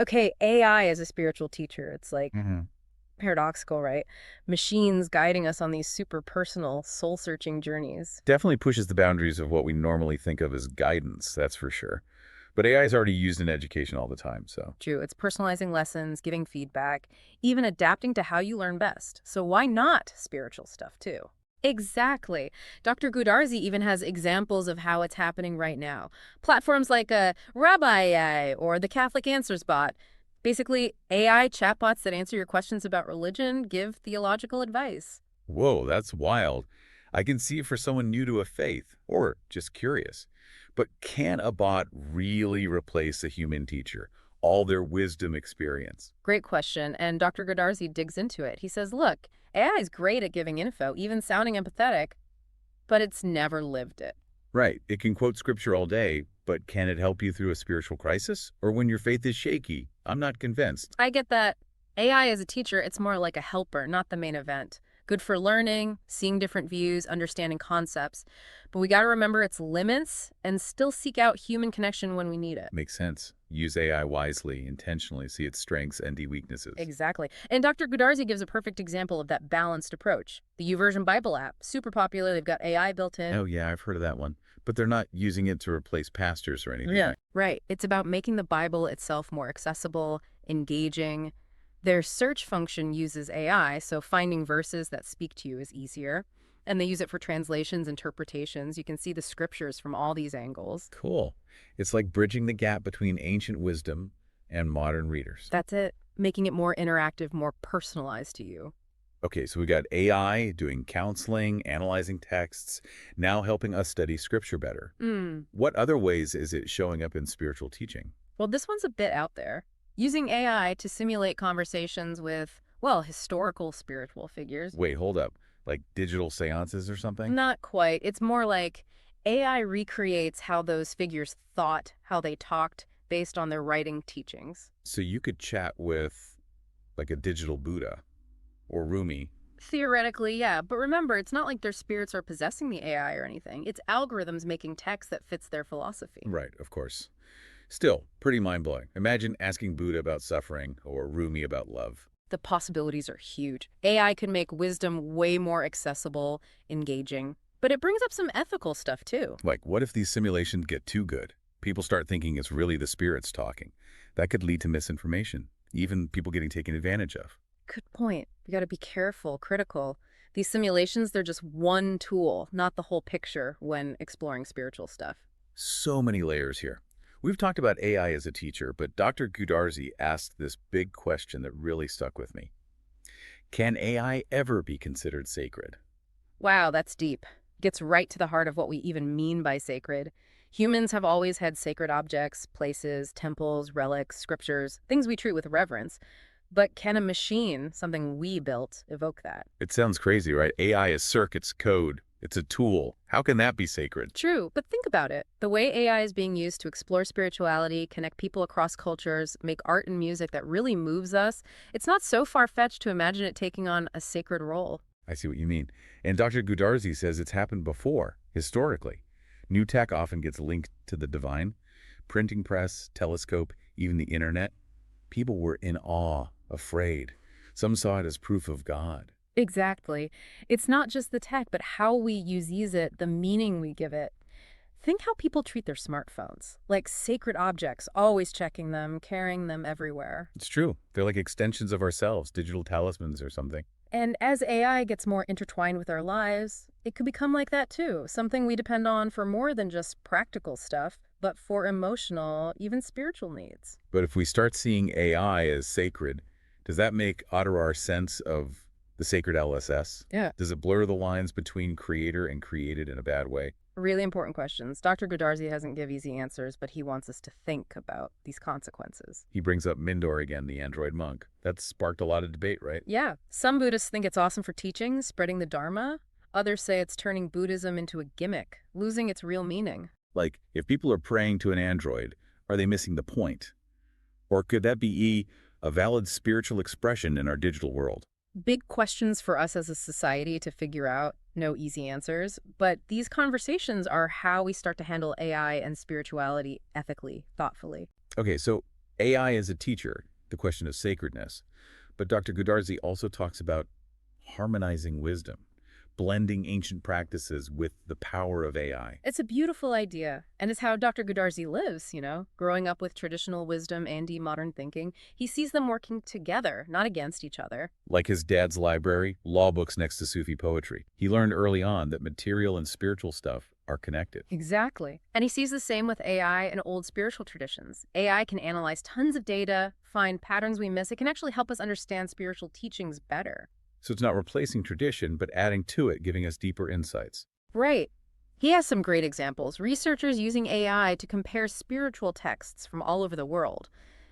Okay, AI as a spiritual teacher. It's like Hmm. paradoxical, right? Machines guiding us on these super personal, soul-searching journeys. Definitely pushes the boundaries of what we normally think of as guidance, that's for sure. But AI is already used in education all the time, so. True, it's personalizing lessons, giving feedback, even adapting to how you learn best. So why not spiritual stuff too? Exactly. Dr. Goodarzi even has examples of how it's happening right now. Platforms like Rabbi AI or the Catholic Answers Bot. Basically, AI chatbots that answer your questions about religion, give theological advice. Whoa, that's wild. I can see for someone new to a faith, or just curious. But can a bot really replace a human teacher? All their wisdom experience? Great question. And Dr. Goodarzi digs into it. He says, look, AI is great at giving info, even sounding empathetic, but it's never lived it. Right, it can quote scripture all day, but can it help you through a spiritual crisis? Or when your faith is shaky? I'm not convinced. I get that. AI as a teacher, it's more like a helper, not the main event. Good for learning, seeing different views, understanding concepts. But we got to remember its limits and still seek out human connection when we need it. Makes sense. Use AI wisely, intentionally, see its strengths and weaknesses. Exactly. And Dr. Goodarzi gives a perfect example of that balanced approach. The YouVersion Bible app, super popular. They've got AI built in. Oh yeah, I've heard of that one. But they're not using it to replace pastors or anything, Yeah. right? Right. It's about making the Bible itself more accessible, engaging. Their search function uses AI, so finding verses that speak to you is easier. And they use it for translations, interpretations. You can see the scriptures from all these angles. Cool. It's like bridging the gap between ancient wisdom and modern readers. That's it, making it more interactive, more personalized to you. Okay, so we got AI doing counseling, analyzing texts, now helping us study scripture better. Mm. What other ways is it showing up in spiritual teaching? Well, this one's a bit out there. Using AI to simulate conversations with, well, historical spiritual figures. Wait, hold up. Like digital seances or something? Not quite. It's more like AI recreates how those figures thought, how they talked, based on their writing teachings. So you could chat with like a digital Buddha or Rumi. Theoretically, yeah, but remember, it's not like their spirits are possessing the AI or anything. It's algorithms making text that fits their philosophy. Right, of course. Still, pretty mind-blowing. Imagine asking Buddha about suffering or Rumi about love. The possibilities are huge. AI can make wisdom way more accessible, engaging, but it brings up some ethical stuff too. Like, what if these simulations get too good? People start thinking it's really the spirits talking. That could lead to misinformation, even people getting taken advantage of. Good point. We got to be careful, critical. These simulations, they're just one tool, not the whole picture when exploring spiritual stuff. So many layers here. We've talked about AI as a teacher, but Dr. Goodarzi asked this big question that really stuck with me. Can AI ever be considered sacred? Wow, that's deep. Gets right to the heart of what we even mean by sacred. Humans have always had sacred objects, places, temples, relics, scriptures, things we treat with reverence. But can a machine, something we built, evoke that? It sounds crazy, right? AI is circuits, code. It's a tool. How can that be sacred? True, but think about it. The way AI is being used to explore spirituality, connect people across cultures, make art and music that really moves us, it's not so far-fetched to imagine it taking on a sacred role. I see what you mean. And Dr. Goodarzi says it's happened before, historically. New tech often gets linked to the divine. Printing press, telescope, even the internet. People were in awe, afraid. Some saw it as proof of God. Exactly. It's not just the tech, but how we use it, the meaning we give it. Think how people treat their smartphones, like sacred objects, always checking them, carrying them everywhere. It's true. They're like extensions of ourselves, digital talismans or something. And as AI gets more intertwined with our lives, it could become like that too, something we depend on for more than just practical stuff, but for emotional, even spiritual needs. But if we start seeing AI as sacred, does that make our sense of the sacred LSS? Yeah. Does it blur the lines between creator and created in a bad way? Really important questions. Dr. Goodarzi hasn't give easy answers, but he wants us to think about these consequences. He brings up Mindor again, the android monk. That's sparked a lot of debate, right? Yeah, some Buddhists think it's awesome for teaching, spreading the Dharma. Others say it's turning Buddhism into a gimmick, losing its real meaning. Like, if people are praying to an android, are they missing the point? Or could that be a valid spiritual expression in our digital world? Big questions for us as a society to figure out, no easy answers, but these conversations are how we start to handle AI and spirituality ethically, thoughtfully. Okay, so AI as a teacher, the question of sacredness. But Dr. Goodarzi also talks about harmonizing wisdom, blending ancient practices with the power of AI. It's a beautiful idea, and it's how Dr. Goodarzi lives, growing up with traditional wisdom and modern thinking. He sees them working together, not against each other. Like his dad's library, law books next to Sufi poetry. He learned early on that material and spiritual stuff are connected. Exactly. And he sees the same with AI and old spiritual traditions. AI can analyze tons of data, find patterns we miss. It can actually help us understand spiritual teachings better. So it's not replacing tradition, but adding to it, giving us deeper insights. Right. He has some great examples. Researchers using AI to compare spiritual texts from all over the world.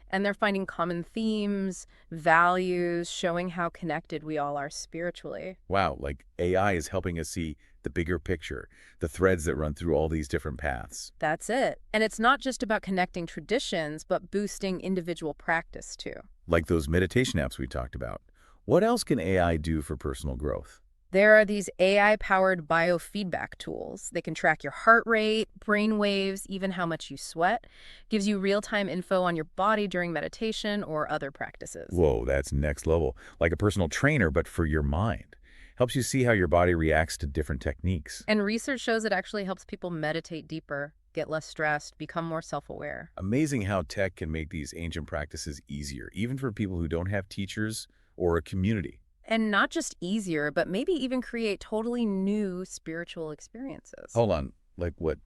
And they're finding common themes, values, showing how connected we all are spiritually. Wow, like AI is helping us see the bigger picture, the threads that run through all these different paths. That's it. And it's not just about connecting traditions, but boosting individual practice too. Like those meditation apps we talked about. What else can AI do for personal growth? There are these AI-powered biofeedback tools. They can track your heart rate, brain waves, even how much you sweat, gives you real-time info on your body during meditation or other practices. Whoa, that's next level. Like a personal trainer, but for your mind. Helps you see how your body reacts to different techniques. And research shows it actually helps people meditate deeper, get less stressed, become more self-aware. Amazing how tech can make these ancient practices easier, even for people who don't have teachers or a community. And not just easier, but maybe even create totally new spiritual experiences. Hold on, like what?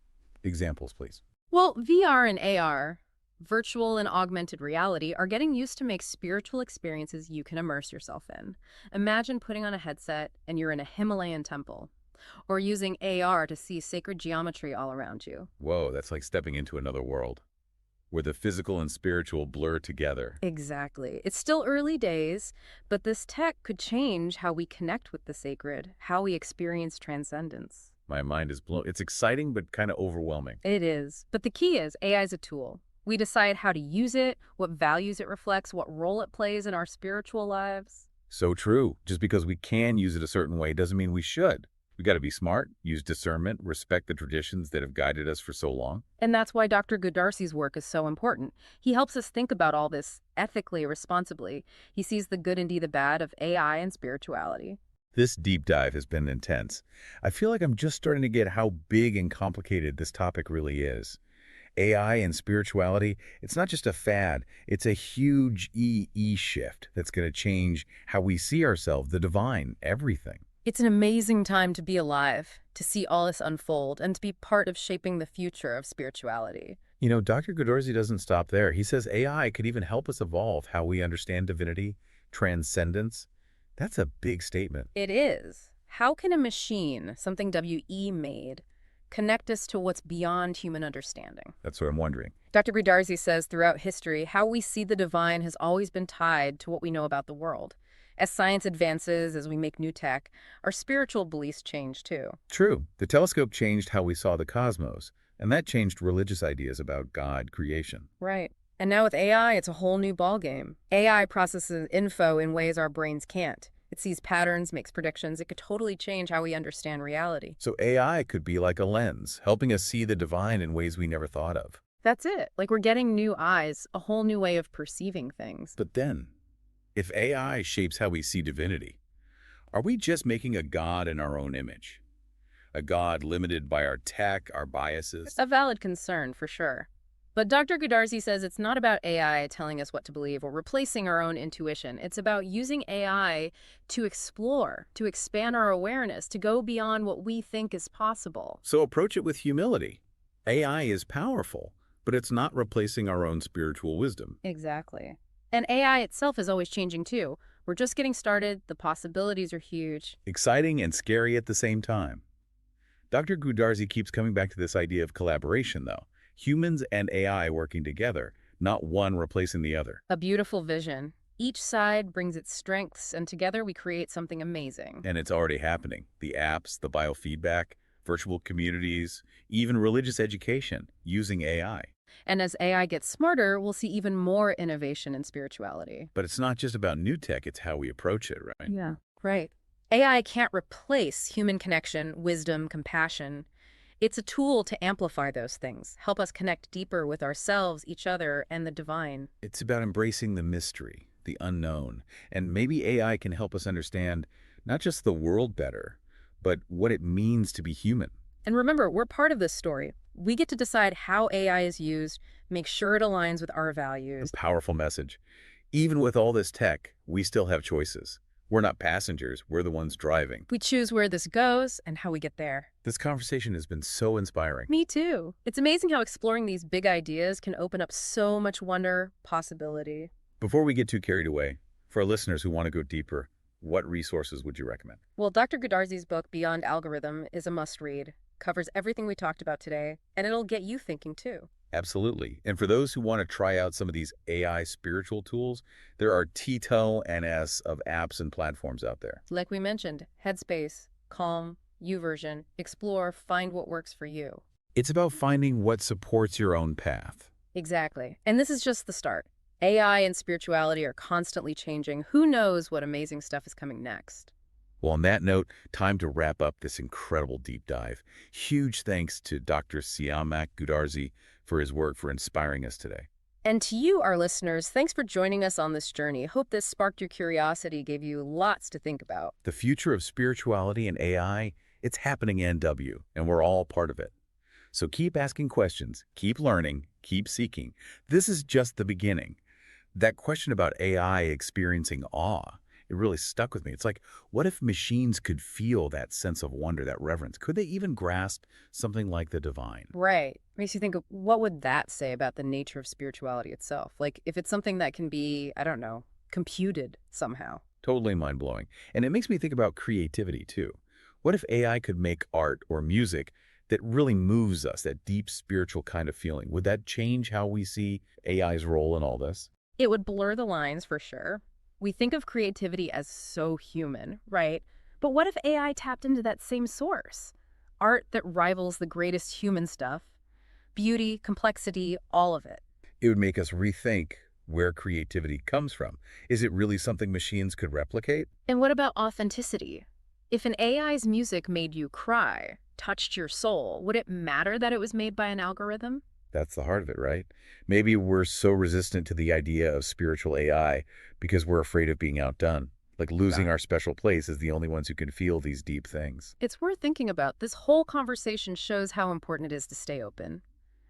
Examples, please. Well, VR and AR, virtual and augmented reality, are getting used to make spiritual experiences you can immerse yourself in. Imagine putting on a headset and you're in a Himalayan temple, or using AR to see sacred geometry all around you. Whoa, that's like stepping into another world, where the physical and spiritual blur together. Exactly. It's still early days, but this tech could change how we connect with the sacred, how we experience transcendence. My mind is blown. It's exciting, but kind of overwhelming. It is. But the key is AI is a tool. We decide how to use it, what values it reflects, what role it plays in our spiritual lives. So true. Just because we can use it a certain way doesn't mean we should. We got to be smart, use discernment, respect the traditions that have guided us for so long. And that's why Dr. Goodarzi's work is so important. He helps us think about all this ethically, responsibly. He sees the good and the bad of AI and spirituality. This deep dive has been intense. I feel like I'm just starting to get how big and complicated this topic really is. AI and spirituality, it's not just a fad, it's a huge EE shift that's going to change how we see ourselves, the divine, everything. It's an amazing time to be alive, to see all this unfold, and to be part of shaping the future of spirituality. You know, Dr. Goodarzi doesn't stop there. He says AI could even help us evolve how we understand divinity, transcendence. That's a big statement. It is. How can a machine, something WE made, connect us to what's beyond human understanding? That's what I'm wondering. Dr. Goodarzi says throughout history, how we see the divine has always been tied to what we know about the world. As science advances, as we make new tech, our spiritual beliefs change too. True. The telescope changed how we saw the cosmos, and that changed religious ideas about God, creation. Right. And now with AI, it's a whole new ballgame. AI processes info in ways our brains can't. It sees patterns, makes predictions. It could totally change how we understand reality. So AI could be like a lens, helping us see the divine in ways we never thought of. That's it. Like we're getting new eyes, a whole new way of perceiving things. But then, if AI shapes how we see divinity, are we just making a God in our own image? A God limited by our tech, our biases? A valid concern, for sure. But Dr. Goodarzi says it's not about AI telling us what to believe or replacing our own intuition. It's about using AI to explore, to expand our awareness, to go beyond what we think is possible. So approach it with humility. AI is powerful, but it's not replacing our own spiritual wisdom. Exactly. And AI itself is always changing too. We're just getting started. The possibilities are huge. Exciting and scary at the same time. Dr. Goodarzi keeps coming back to this idea of collaboration, though. Humans and AI working together, not one replacing the other. A beautiful vision. Each side brings its strengths, and together we create something amazing. And it's already happening. The apps, the biofeedback, virtual communities, even religious education using AI. And as AI gets smarter, we'll see even more innovation in spirituality. But it's not just about new tech, it's how we approach it, right? Yeah, right. AI can't replace human connection, wisdom, compassion. It's a tool to amplify those things, help us connect deeper with ourselves, each other, and the divine. It's about embracing the mystery, the unknown, and maybe AI can help us understand not just the world better, but what it means to be human. And remember, we're part of this story. We get to decide how AI is used, make sure it aligns with our A values. powerful message. Even with all this tech, we still have choices. We're not passengers, we're the ones driving. We choose where this goes and how we get there. This conversation has been so inspiring. Me too. It's amazing how exploring these big ideas can open up so much wonder, possibility. Before we get too carried away, for our listeners who want to go deeper, what resources would you recommend? Well, Dr. Goodarzi's book, Beyond Algorithm, is a must-read. Covers everything we talked about today, and it'll get you thinking too. Absolutely. And for those who want to try out some of these AI spiritual tools, there are T-T-O-N-S of apps and platforms out there. Like we mentioned, Headspace, Calm, YouVersion, explore, find what works for you. It's about finding what supports your own path. Exactly. And this is just the start. AI and spirituality are constantly changing. Who knows what amazing stuff is coming next? Well, on that note, time to wrap up this incredible deep dive. Huge thanks to Dr. Siamak Goodarzi for his work for inspiring us today. And to you, our listeners, thanks for joining us on this journey. Hope this sparked your curiosity, gave you lots to think about. The future of spirituality and AI, it's happening in NW, and we're all part of it. So keep asking questions, keep learning, keep seeking. This is just the beginning. That question about AI experiencing awe, it really stuck with me. It's like, what if machines could feel that sense of wonder, that reverence? Could they even grasp something like the divine? Right. Makes you think of what would that say about the nature of spirituality itself? Like if it's something that can be, I don't know, computed somehow. Totally mind-blowing. And it makes me think about creativity, too. What if AI could make art or music that really moves us, that deep spiritual kind of feeling? Would that change how we see AI's role in all this? It would blur the lines for sure. We think of creativity as so human, right? But what if AI tapped into that same source? Art that rivals the greatest human stuff, beauty, complexity, all of it. It would make us rethink where creativity comes from. Is it really something machines could replicate? And what about authenticity? If an AI's music made you cry, touched your soul, would it matter that it was made by an algorithm? That's the heart of it, right? Maybe we're so resistant to the idea of spiritual AI because we're afraid of being outdone, like losing our special place as the only ones who can feel these deep things. It's worth thinking about. This whole conversation shows how important it is to stay open.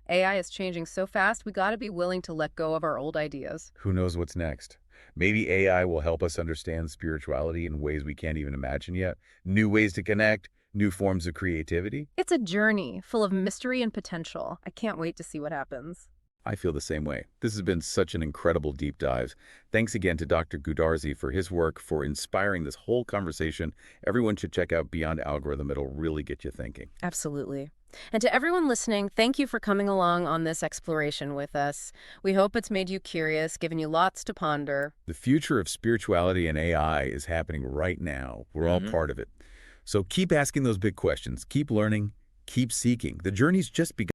AI is changing so fast, we gotta be willing to let go of our old ideas. Who knows what's next? Maybe AI will help us understand spirituality in ways we can't even imagine yet. New ways to connect, new forms of creativity. It's a journey full of mystery and potential. I can't wait to see what happens. I feel the same way. This has been such an incredible deep dive. Thanks again to Dr. Goodarzi for his work, for inspiring this whole conversation. Everyone should check out Beyond Algorithm. It'll really get you thinking. Absolutely. And to everyone listening, thank you for coming along on this exploration with us. We hope it's made you curious, given you lots to ponder. The future of spirituality and AI is happening right now. We're all part of it. So keep asking those big questions. Keep learning. Keep seeking. The journey's just begun.